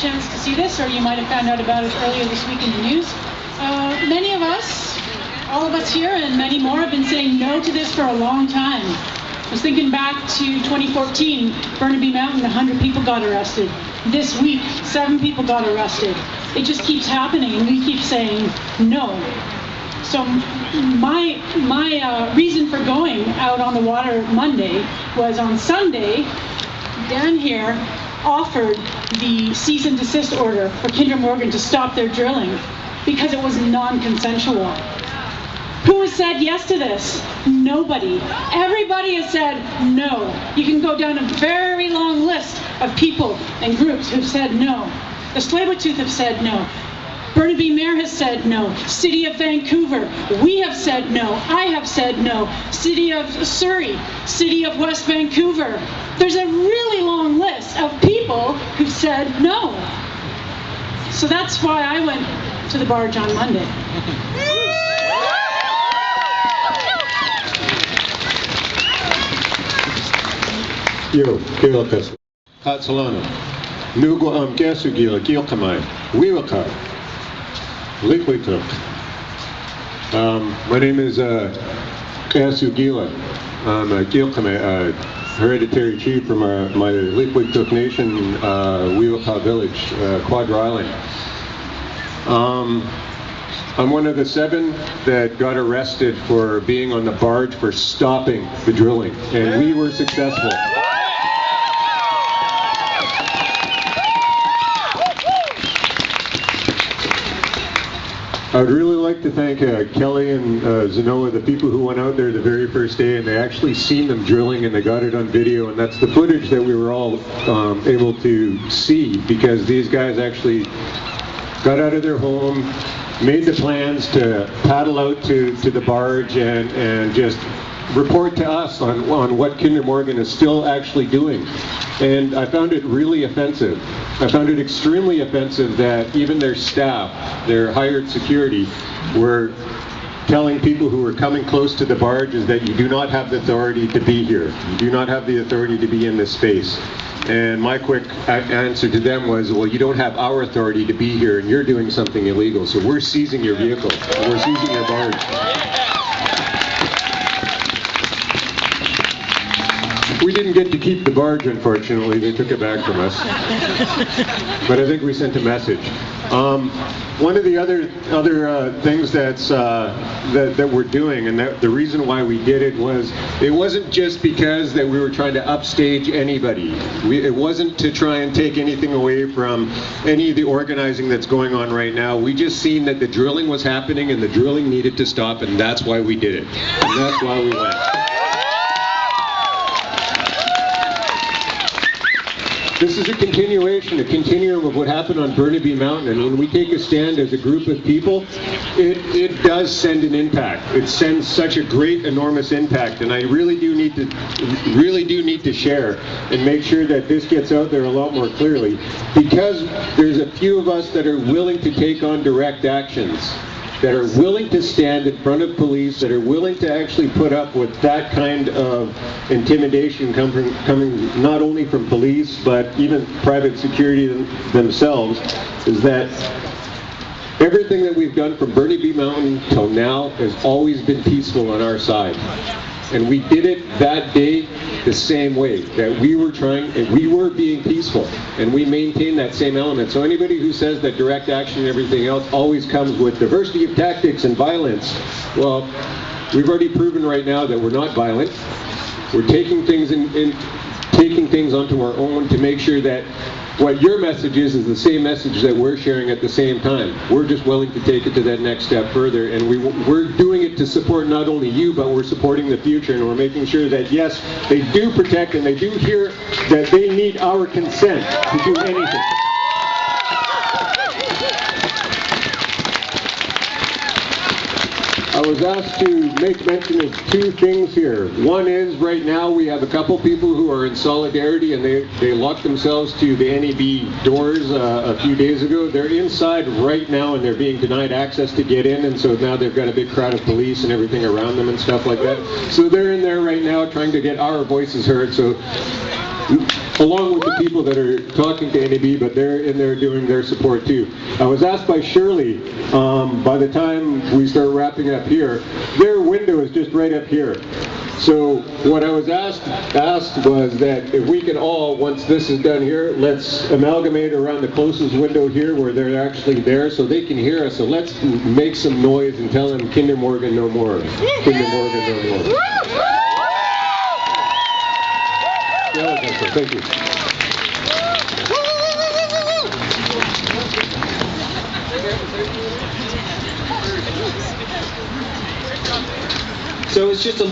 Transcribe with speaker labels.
Speaker 1: chance to see this, or you might have found out about it earlier this week in the news. Many of us, all of us here and many more, have been saying no to this for a long time. I was thinking back to 2014, Burnaby Mountain, 100 people got arrested. This week, 7 people got arrested. It just keeps happening, and we keep saying no. So my reason for going out on the water Monday was on Sunday, Dan here offered the cease and desist order for Kinder Morgan to stop their drilling because it was non-consensual. Who has said yes to this? Nobody. Everybody has said no. You can go down a very long list of people and groups who've said no. The Tsleil-Waututh have said no. Burnaby Mayor has said no. City of Vancouver, we have said no. I have said no. City of Surrey, City of West Vancouver. There's a really long list of people who've said no. So that's why I went to the barge on Monday.
Speaker 2: Yo, Gilkas, Katsalana, Nugo Gasugila, Gilkamai, Wiwaka, Liquiduk. My name is Gasugila. I'm a Gilkamai, hereditary chief from my Liquiduk Nation, Wiwaka village, Quadra Island. I'm one of the 7 that got arrested for being on the barge for stopping the drilling, and we were successful. I would really like to thank Kelly and Zanoa, the people who went out there the very first day, and they actually seen them drilling and they got it on video, and that's the footage that we were all able to see, because these guys actually got out of their home, made the plans to paddle out to the barge and just report to us on what Kinder Morgan is still actually doing. And I found it really offensive. I found it extremely offensive that even their staff, their hired security, were telling people who were coming close to the barges that you do not have the authority to be here. You do not have the authority to be in this space. And my quick answer to them was, well, you don't have our authority to be here, and you're doing something illegal, so we're seizing your vehicle. We're seizing your barge. We didn't get to keep the barge, unfortunately. They took it back from us. But I think we sent a message. One of the other things that we're doing, and the reason why we did it wasn't just because that we were trying to upstage anybody. It wasn't to try and take anything away from any of the organizing that's going on right now. We just seen that the drilling was happening and the drilling needed to stop, and that's why we did it. And that's why we went. This is a continuum of what happened on Burnaby Mountain, and when we take a stand as a group of people, it does send an impact. It sends such a great, enormous impact, and I really do need to share and make sure that this gets out there a lot more clearly, because there's a few of us that are willing to take on direct actions, that are willing to stand in front of police, that are willing to actually put up with that kind of intimidation coming not only from police, but even private security themselves, is that everything that we've done from Burnaby Mountain till now has always been peaceful on our side. And we did it that day the same way, that we were being peaceful, and we maintained that same element. So anybody who says that direct action and everything else always comes with diversity of tactics and violence, well, we've already proven right now that we're not violent. We're taking things taking things onto our own to make sure that what your message is the same message that we're sharing at the same time. We're just willing to take it to that next step further, and we're doing it to support not only you, but we're supporting the future, and we're making sure that, yes, they do protect and they do hear that they need our consent to do anything. I was asked to make mention of 2 things here. One is, right now we have a couple people who are in solidarity, and they locked themselves to the NEB doors a few days ago. They're inside right now, and they're being denied access to get in, and so now they've got a big crowd of police and everything around them and stuff like that. So they're in there right now trying to get our voices heard. So along with the people that are talking to NAB, but they're in there doing their support too. I was asked by Shirley, by the time we start wrapping up here, their window is just right up here. So what I was asked was that if we can all, once this is done here, let's amalgamate around the closest window here where they're actually there so they can hear us. So let's make some noise and tell them Kinder Morgan no more. Kinder Morgan no more. Yeah, that's it. Thank you.
Speaker 3: So it's just a